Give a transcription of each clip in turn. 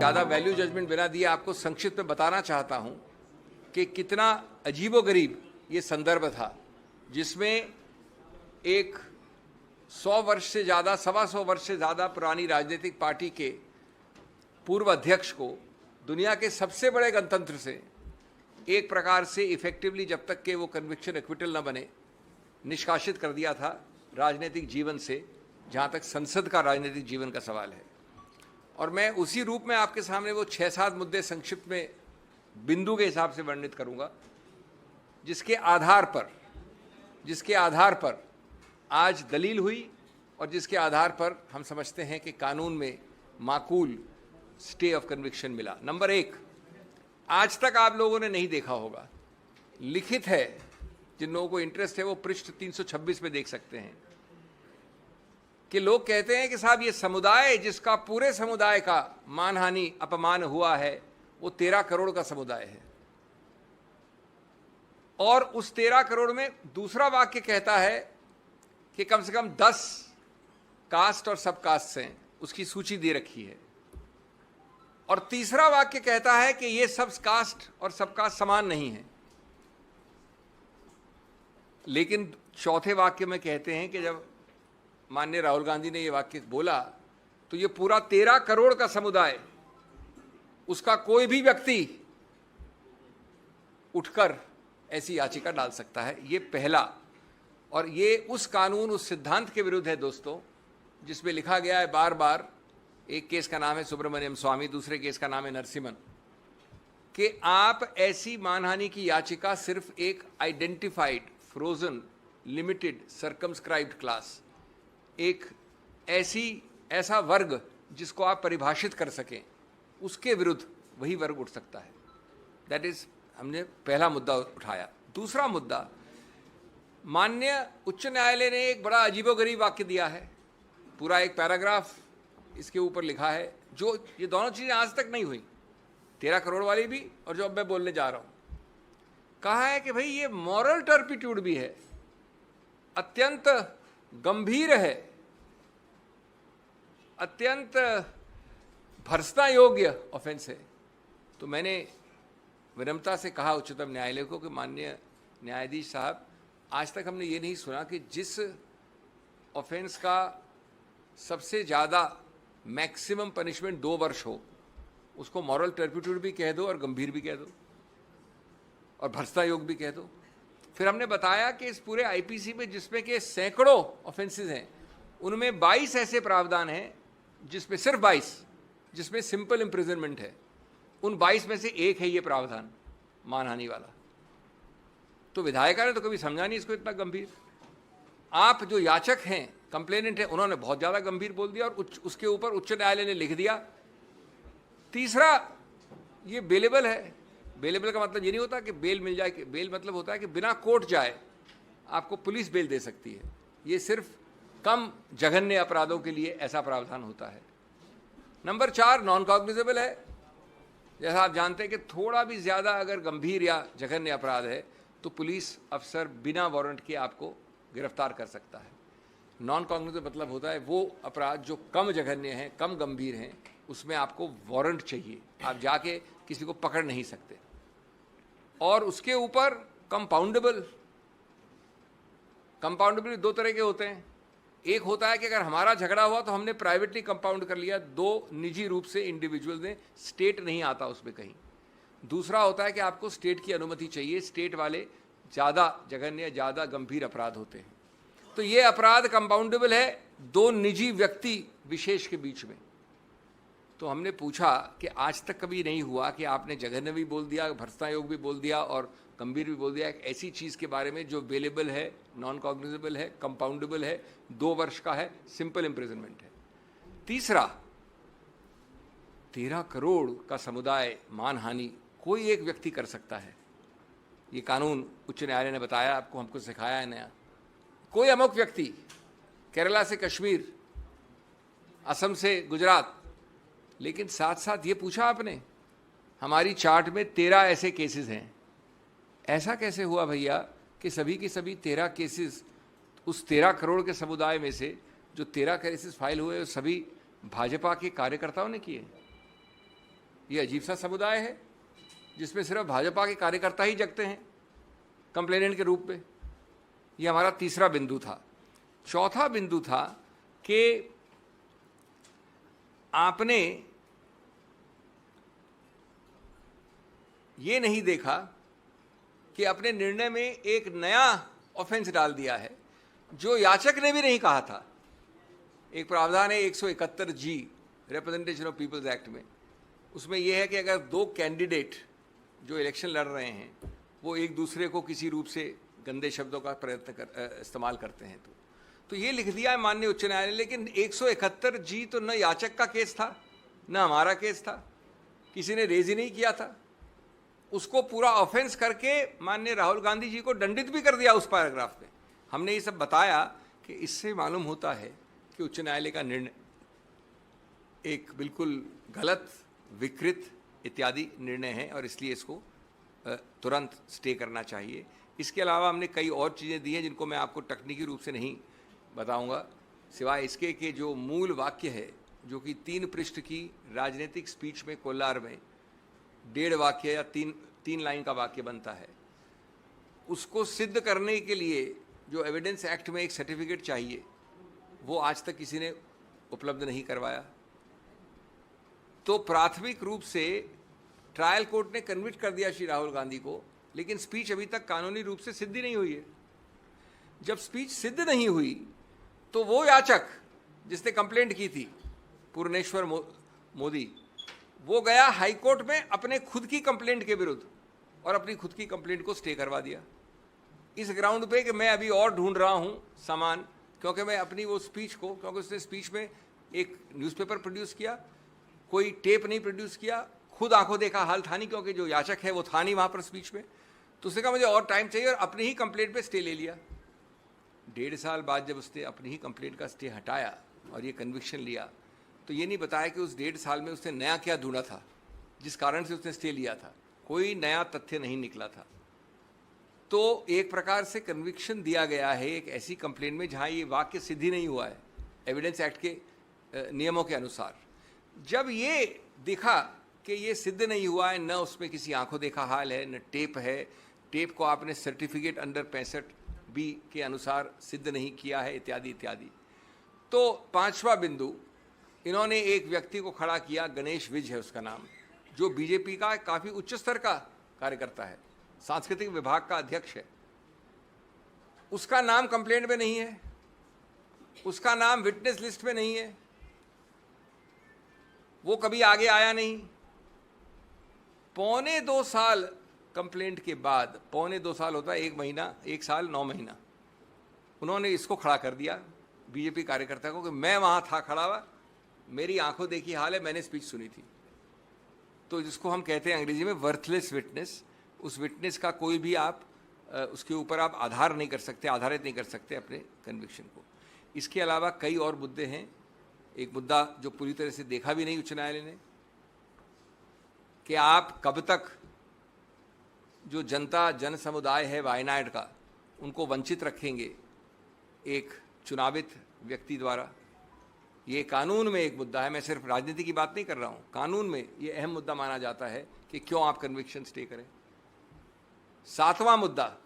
ज़्यादा value judgement बिना दिए आपको संक्षिप्त में बताना चाहता हूं कि कितना अजीबोगरीब ये संदर्भ था, जिसमें एक 100 वर्ष से ज़्यादा, 125 वर्ष से ज़्यादा पुरानी राजनीतिक पार्टी के पूर्व अध्यक्ष को दुनिया के सबसे बड़े गणतंत्र से एक प्रकार से इफेक्टिवली, जब तक कि वो कन्विक्शन एक्विटल न बने, निष्कासित कर दिया था राजनीतिक जीवन से, जहाँ तक संसद का राजनीतिक जीवन का सवाल है। और मैं उसी रूप में आपके सामने वो 6-7 मुद्दे संक्षिप्त में बिंदु के हिसाब से वर्णित करूँगा, जिसके आधार पर आज दलील हुई और जिसके आधार पर हम समझते हैं कि कानून में माकूल स्टे ऑफ कन्विक्शन मिला। नंबर 1, आज तक आप लोगों ने नहीं देखा होगा, लिखित है, जिन लोगों को इंटरेस्ट है वो पृष्ठ 326 में देख सकते हैं, कि लोग कहते हैं कि साहब ये समुदाय जिसका पूरे समुदाय का मानहानि अपमान हुआ है वो 13 करोड़ का समुदाय है, और उस 13 करोड़ में दूसरा वाक्य कहता है कि कम से कम 10 कास्ट और सब कास्ट हैं, उसकी सूची दे रखी है, और तीसरा वाक्य कहता है कि ये सब कास्ट और सब कास्ट समान नहीं है। लेकिन चौथे वाक्य में कहते हैं कि जब माननीय राहुल गांधी ने ये वाक्य बोला तो ये पूरा 13 करोड़ का समुदाय, उसका कोई भी व्यक्ति उठकर ऐसी याचिका डाल सकता है। ये पहला, और ये उस कानून, उस सिद्धांत के विरुद्ध है दोस्तों, जिसमें लिखा गया है बार बार, एक केस का नाम है सुब्रमण्यम स्वामी, दूसरे केस का नाम है नरसिम्हन, कि आप ऐसी मानहानि की याचिका सिर्फ एक identified, frozen, limited, circumscribed class, एक ऐसा वर्ग जिसको आप परिभाषित कर सकें, उसके विरुद्ध वही वर्ग उठ सकता है। दैट इज, हमने पहला मुद्दा उठाया। दूसरा मुद्दा, माननीय उच्च न्यायालय ने एक बड़ा अजीबोगरीब वाक्य दिया है, पूरा एक पैराग्राफ इसके ऊपर लिखा है, जो ये दोनों चीज़ें आज तक नहीं हुई, 13 करोड़ वाली भी और जो अब मैं बोलने जा रहा हूँ। कहा है कि भाई ये मॉरल टर्पिट्यूड भी है, अत्यंत गंभीर है, अत्यंत भर्त्सना योग्य ऑफेंस है। तो मैंने विनम्रता से कहा उच्चतम न्यायालय को कि माननीय न्यायाधीश साहब, आज तक हमने ये नहीं सुना कि जिस ऑफेंस का सबसे ज़्यादा मैक्सिमम पनिशमेंट 2 वर्ष हो, उसको मॉरल टर्पिट्यूड भी कह दो और गंभीर भी कह दो और भर्त्सना योग्य भी कह दो। फिर हमने बताया कि इस पूरे आईपीसी में, जिसमें के सैकड़ों ऑफेंसेस हैं, उनमें 22 ऐसे प्रावधान हैं, जिसमें सिर्फ 22 जिसमें सिंपल इम्प्रिजनमेंट है। उन 22 में से एक है ये प्रावधान मानहानि वाला। तो विधायिका ने तो कभी समझा नहीं इसको इतना गंभीर। आप जो याचक हैं, कंप्लेनेंट है, उन्होंने बहुत ज़्यादा गंभीर बोल दिया, और उसके ऊपर उच्च न्यायालय ने लिख दिया। तीसरा, ये बेलेबल है। बेलेबल का मतलब ये नहीं होता कि बेल मिल जाए, बेल मतलब होता है कि बिना कोर्ट जाए आपको पुलिस बेल दे सकती है। ये सिर्फ कम जघन्य अपराधों के लिए ऐसा प्रावधान होता है। नंबर 4, नॉन कॉग्निजेबल है। जैसा आप जानते हैं कि थोड़ा भी ज़्यादा अगर गंभीर या जघन्य अपराध है तो पुलिस अफसर बिना वारंट के आपको गिरफ्तार कर सकता है। नॉन कॉग्निजेबल मतलब होता है वो अपराध जो कम जघन्य हैं, कम गंभीर हैं, उसमें आपको वारंट चाहिए, आप जाके किसी को पकड़ नहीं सकते। और उसके ऊपर कंपाउंडेबल 2 तरह के होते हैं। एक होता है कि अगर हमारा झगड़ा हुआ तो हमने प्राइवेटली कंपाउंड कर लिया, 2 निजी रूप से इंडिविजुअल ने, स्टेट नहीं आता उसमें कहीं। दूसरा होता है कि आपको स्टेट की अनुमति चाहिए, स्टेट वाले ज़्यादा जघन्य, ज़्यादा गंभीर अपराध होते हैं। तो ये अपराध कंपाउंडेबल है 2 निजी व्यक्ति विशेष के बीच में। तो हमने पूछा कि आज तक कभी नहीं हुआ कि आपने जघन्य भी बोल दिया, भर्त्सना योग्य भी बोल दिया और गंभीर भी बोल दिया, एक ऐसी चीज़ के बारे में जो बेलेबल है, नॉन कॉग्निजेबल है, कंपाउंडेबल है, 2 वर्ष का है, सिंपल इम्प्रिजनमेंट है। तीसरा, 13 करोड़ का समुदाय मानहानि कोई एक व्यक्ति कर सकता है। ये कानून उच्च न्यायालय ने बताया आपको, हमको सिखाया है नया। कोई अमुक व्यक्ति, केरला से कश्मीर, असम से गुजरात, लेकिन साथ साथ ये पूछा आपने, हमारी चार्ट में 13 ऐसे केसेस हैं। ऐसा कैसे हुआ भैया कि सभी की सभी 13 केसेस उस 13 करोड़ के समुदाय में से जो 13 केसेस फाइल हुए, सभी भाजपा के कार्यकर्ताओं ने किए? ये अजीब सा समुदाय है जिसमें सिर्फ भाजपा के कार्यकर्ता ही जगते हैं कंप्लेनेंट के रूप में। ये हमारा तीसरा बिंदु था। चौथा बिंदु था कि आपने ये नहीं देखा कि अपने निर्णय में एक नया ऑफेंस डाल दिया है जो याचक ने भी नहीं कहा था। एक प्रावधान है 171G representation of peoples act में, उसमें यह है कि अगर दो कैंडिडेट जो इलेक्शन लड़ रहे हैं वो एक दूसरे को किसी रूप से गंदे शब्दों का इस्तेमाल करते हैं तो ये लिख दिया है माननीय उच्च न्यायालय। लेकिन 171G तो न याचक का केस था न हमारा केस था, किसी ने रेज ही नहीं किया था। उसको पूरा ऑफेंस करके माननीय राहुल गांधी जी को दंडित भी कर दिया उस पैराग्राफ में। हमने ये सब बताया कि इससे मालूम होता है कि उच्च न्यायालय का निर्णय एक बिल्कुल गलत, विकृत इत्यादि निर्णय है और इसलिए इसको तुरंत स्टे करना चाहिए। इसके अलावा हमने कई और चीज़ें दी हैं जिनको मैं आपको तकनीकी रूप से नहीं बताऊंगा, सिवाय इसके कि जो मूल वाक्य है जो कि 3 पृष्ठ की राजनीतिक स्पीच में कोलार में 1.5 वाक्य या 3 लाइन का वाक्य बनता है, उसको सिद्ध करने के लिए जो एविडेंस एक्ट में एक सर्टिफिकेट चाहिए वो आज तक किसी ने उपलब्ध नहीं करवाया। तो प्राथमिक रूप से ट्रायल कोर्ट ने कन्विक्ट कर दिया श्री राहुल गांधी को, लेकिन स्पीच अभी तक कानूनी रूप से सिद्ध नहीं हुई है। जब स्पीच सिद्ध नहीं हुई तो वो याचक जिसने कंप्लेंट की थी, पूर्णेश्वर मोदी, वो गया हाई कोर्ट में अपने खुद की कंप्लेंट के विरुद्ध और अपनी खुद की कंप्लेंट को स्टे करवा दिया इस ग्राउंड पे कि मैं अभी और ढूंढ रहा हूं सामान, क्योंकि मैं अपनी वो स्पीच को, क्योंकि उसने स्पीच में एक न्यूज़पेपर प्रोड्यूस किया, कोई टेप नहीं प्रोड्यूस किया, खुद आंखों देखा हाल था नहीं क्योंकि जो याचक है वो था नहीं वहाँ पर स्पीच में, तो उसने कहा मुझे और टाइम चाहिए और अपनी ही कंप्लेंट पे स्टे ले लिया। 1.5 साल बाद जब उसने अपनी ही कंप्लेंट का स्टे हटाया और ये कन्विक्शन लिया तो ये नहीं बताया कि उस 1.5 साल में उसने नया क्या ढूंढा था जिस कारण से उसने स्टे लिया था। कोई नया तथ्य नहीं निकला था। तो एक प्रकार से कन्विक्शन दिया गया है एक ऐसी कंप्लेंट में जहाँ ये वाक्य सिद्ध ही नहीं हुआ है एविडेंस एक्ट के नियमों के अनुसार। जब ये देखा कि ये सिद्ध नहीं हुआ है, न उसमें किसी आंखों देखा हाल है, न टेप है, टेप को आपने सर्टिफिकेट अंडर 65B के अनुसार सिद्ध नहीं किया है, इत्यादि इत्यादि। तो 5वां बिंदु, इन्होंने एक व्यक्ति को खड़ा किया, गणेश विज है उसका नाम, जो बीजेपी का काफ़ी उच्च स्तर का कार्यकर्ता है, सांस्कृतिक विभाग का अध्यक्ष है। उसका नाम कंप्लेंट में नहीं है, उसका नाम विटनेस लिस्ट में नहीं है, वो कभी आगे आया नहीं। 1.25 साल कंप्लेंट के बाद, 1.25 साल होता है 1 महीना, 1 साल 9 महीना, उन्होंने इसको खड़ा कर दिया बीजेपी कार्यकर्ता को कि मैं वहां था खड़ा हुआ, मेरी आंखों देखी हाल है, मैंने स्पीच सुनी थी। तो जिसको हम कहते हैं अंग्रेजी में वर्थलेस विटनेस, उस विटनेस का कोई भी आप उसके ऊपर आप आधार नहीं कर सकते, आधारित नहीं कर सकते अपने कन्विक्शन को। इसके अलावा कई और मुद्दे हैं। एक मुद्दा जो पूरी तरह से देखा भी नहीं उच्च न्यायालय ने, कि आप कब तक जो जनता जन समुदाय है वायनाड का, उनको वंचित रखेंगे एक चुनावित व्यक्ति द्वारा। ये कानून में एक मुद्दा है, मैं सिर्फ राजनीति की बात नहीं कर रहा हूँ, कानून में ये अहम मुद्दा माना जाता है कि क्यों आप कन्विक्शन स्टे करें। 7वां मुद्दा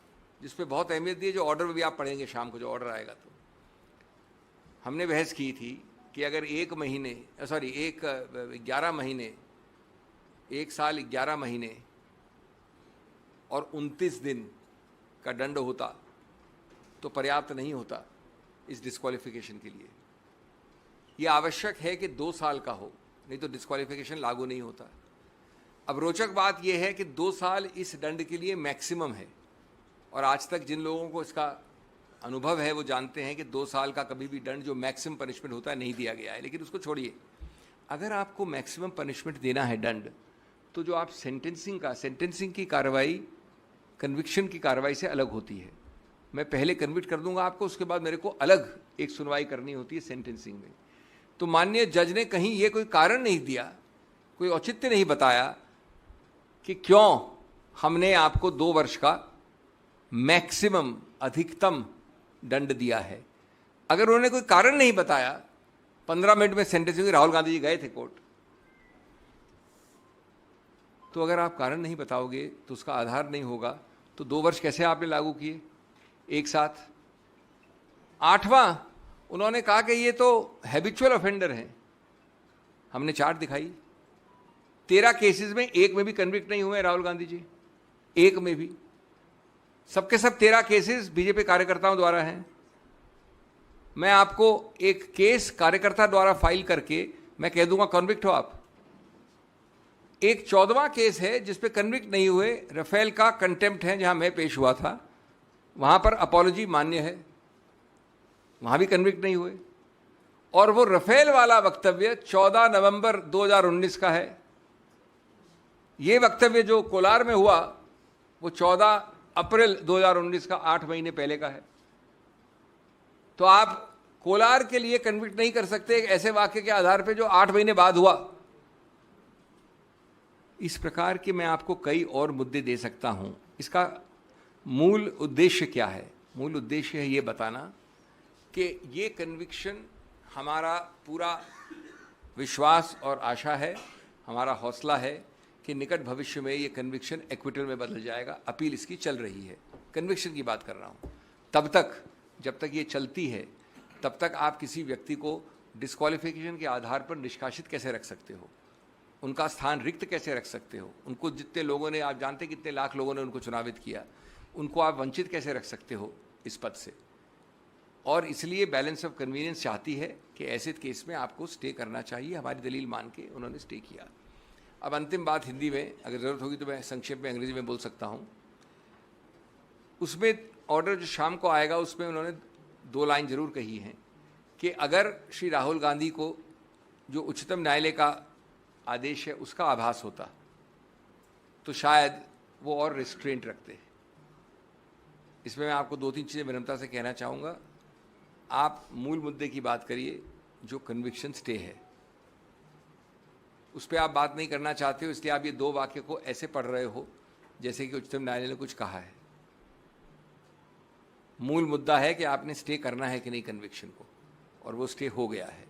जिस पे बहुत अहमियत दी है, जो ऑर्डर भी आप पढ़ेंगे शाम को, जो ऑर्डर आएगा, तो हमने बहस की थी कि अगर 11 महीने, 1 साल 11 महीने और 29 दिन का दंड होता तो पर्याप्त नहीं होता इस डिस्क्वालिफिकेशन के लिए। यह आवश्यक है कि 2 साल का हो, नहीं तो डिस्क्वालिफिकेशन लागू नहीं होता। अब रोचक बात यह है कि 2 साल इस दंड के लिए मैक्सिमम है, और आज तक जिन लोगों को इसका अनुभव है वो जानते हैं कि 2 साल का कभी भी दंड जो मैक्सिमम पनिशमेंट होता है नहीं दिया गया है। लेकिन उसको छोड़िए, अगर आपको मैक्सिमम पनिशमेंट देना है दंड, तो जो आप सेंटेंसिंग की कार्रवाई कन्विक्शन की कार्रवाई से अलग होती है। मैं पहले कन्विक्ट कर दूंगा आपको, उसके बाद मेरे को अलग एक सुनवाई करनी होती है सेंटेंसिंग में। तो माननीय जज ने कहीं ये कोई कारण नहीं दिया, कोई औचित्य नहीं बताया कि क्यों हमने आपको 2 वर्ष का मैक्सिमम अधिकतम दंड दिया है। अगर उन्होंने कोई कारण नहीं बताया, 15 मिनट में सेंटेंसिंग, राहुल गांधी जी गए थे कोर्ट, तो अगर आप कारण नहीं बताओगे तो उसका आधार नहीं होगा, तो 2 वर्ष कैसे आपने लागू किए एक साथ? 8वां, उन्होंने कहा कि ये तो हैबिचुअल ऑफेंडर हैं। हमने चार्ट दिखाई, 13 केसेस में एक में भी कन्विक्ट नहीं हुए राहुल गांधी जी, एक में भी। सबके सब 13 केसेस बीजेपी कार्यकर्ताओं द्वारा हैं। मैं आपको एक केस कार्यकर्ता द्वारा फाइल करके मैं कह दूंगा कन्विक्ट हो आप। एक 14वां केस है जिस पे कन्विक्ट नहीं हुए, राफेल का कंटेम्प्ट है, जहां मैं पेश हुआ था, वहां पर अपॉलॉजी मान्य है, वहां भी कन्विक्ट नहीं हुए। और वो राफेल वाला वक्तव्य 14 नवंबर 2019 का है। ये वक्तव्य जो कोलार में हुआ वो 14 अप्रैल 2019 का, 8 महीने पहले का है। तो आप कोलार के लिए कन्विक्ट नहीं कर सकते एक ऐसे वाक्य के आधार पे जो 8 महीने बाद हुआ। इस प्रकार के मैं आपको कई और मुद्दे दे सकता हूं। इसका मूल उद्देश्य क्या है? मूल उद्देश्य है ये बताना कि ये कन्विक्शन हमारा पूरा विश्वास और आशा है, हमारा हौसला है कि निकट भविष्य में ये कन्विक्शन एक्विटल में बदल जाएगा। अपील इसकी चल रही है, कन्विक्शन की बात कर रहा हूँ। तब तक, जब तक ये चलती है, तब तक आप किसी व्यक्ति को डिस्क्वालिफिकेशन के आधार पर निष्कासित कैसे रख सकते हो, उनका स्थान रिक्त कैसे रख सकते हो? उनको जितने लोगों ने, आप जानते कितने लाख लोगों ने उनको चुनावित किया, उनको आप वंचित कैसे रख सकते हो इस पद से? और इसलिए बैलेंस ऑफ कन्वीनियंस चाहती है कि ऐसे केस में आपको स्टे करना चाहिए। हमारी दलील मान के उन्होंने स्टे किया। अब अंतिम बात हिंदी में, अगर ज़रूरत होगी तो मैं संक्षेप में अंग्रेजी में बोल सकता हूँ। उसमें ऑर्डर जो शाम को आएगा उसमें उन्होंने 2 लाइन जरूर कही हैं कि अगर श्री राहुल गांधी को जो उच्चतम न्यायालय का आदेश है उसका आभास होता तो शायद वो और रिस्ट्रेंट रखते। इसमें मैं आपको 2-3 चीज़ें विनम्रता से कहना चाहूँगा। आप मूल मुद्दे की बात करिए, जो कन्विक्शन स्टे है उस पर आप बात नहीं करना चाहते हो, इसलिए आप ये 2 वाक्य को ऐसे पढ़ रहे हो जैसे कि उच्चतम न्यायालय ने कुछ कहा है। मूल मुद्दा है कि आपने स्टे करना है कि नहीं कन्विक्शन को, और वो स्टे हो गया है।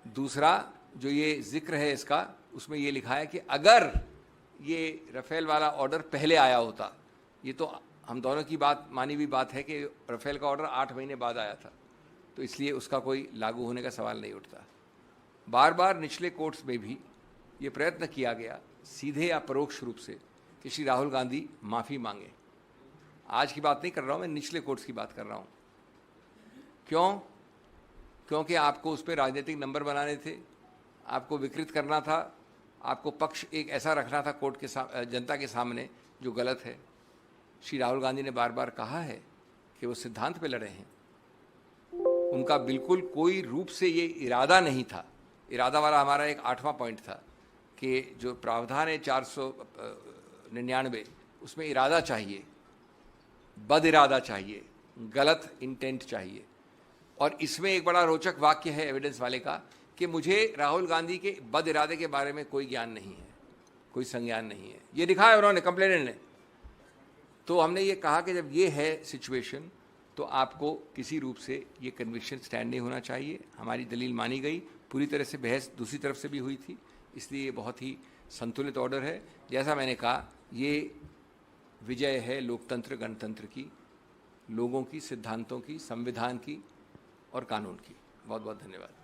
दूसरा जो ये जिक्र है इसका, उसमें ये लिखा है कि अगर ये राफेल वाला ऑर्डर पहले आया होता, ये तो हम दोनों की बात, मानी हुई बात है कि राफेल का ऑर्डर 8 महीने बाद आया था, तो इसलिए उसका कोई लागू होने का सवाल नहीं उठता। बार बार निचले कोर्ट्स में भी ये प्रयत्न किया गया, सीधे या परोक्ष रूप से, कि श्री राहुल गांधी माफ़ी मांगे। आज की बात नहीं कर रहा हूँ मैं, निचले कोर्ट्स की बात कर रहा हूँ। क्यों? क्योंकि आपको उस पर राजनीतिक नंबर बनाने थे, आपको विकृत करना था, आपको पक्ष एक ऐसा रखना था कोर्ट के जनता के सामने जो गलत है। श्री राहुल गांधी ने बार बार कहा है कि वो सिद्धांत पे लड़े हैं। उनका बिल्कुल कोई रूप से ये इरादा नहीं था। इरादा वाला हमारा एक 8वां पॉइंट था कि जो प्रावधान है 499, उसमें इरादा चाहिए, बद इरादा चाहिए, गलत इंटेंट चाहिए। और इसमें एक बड़ा रोचक वाक्य है एविडेंस वाले का कि मुझे राहुल गांधी के बद इरादे के बारे में कोई ज्ञान नहीं है, कोई संज्ञान नहीं है, ये लिखा है उन्होंने, कंप्लेनेंट ने। तो हमने ये कहा कि जब ये है सिचुएशन तो आपको किसी रूप से ये कन्विक्शन स्टैंड नहीं होना चाहिए। हमारी दलील मानी गई, पूरी तरह से बहस दूसरी तरफ से भी हुई थी, इसलिए ये बहुत ही संतुलित ऑर्डर है। जैसा मैंने कहा, ये विजय है लोकतंत्र, गणतंत्र की, लोगों की, सिद्धांतों की, संविधान की और कानून की। बहुत बहुत धन्यवाद।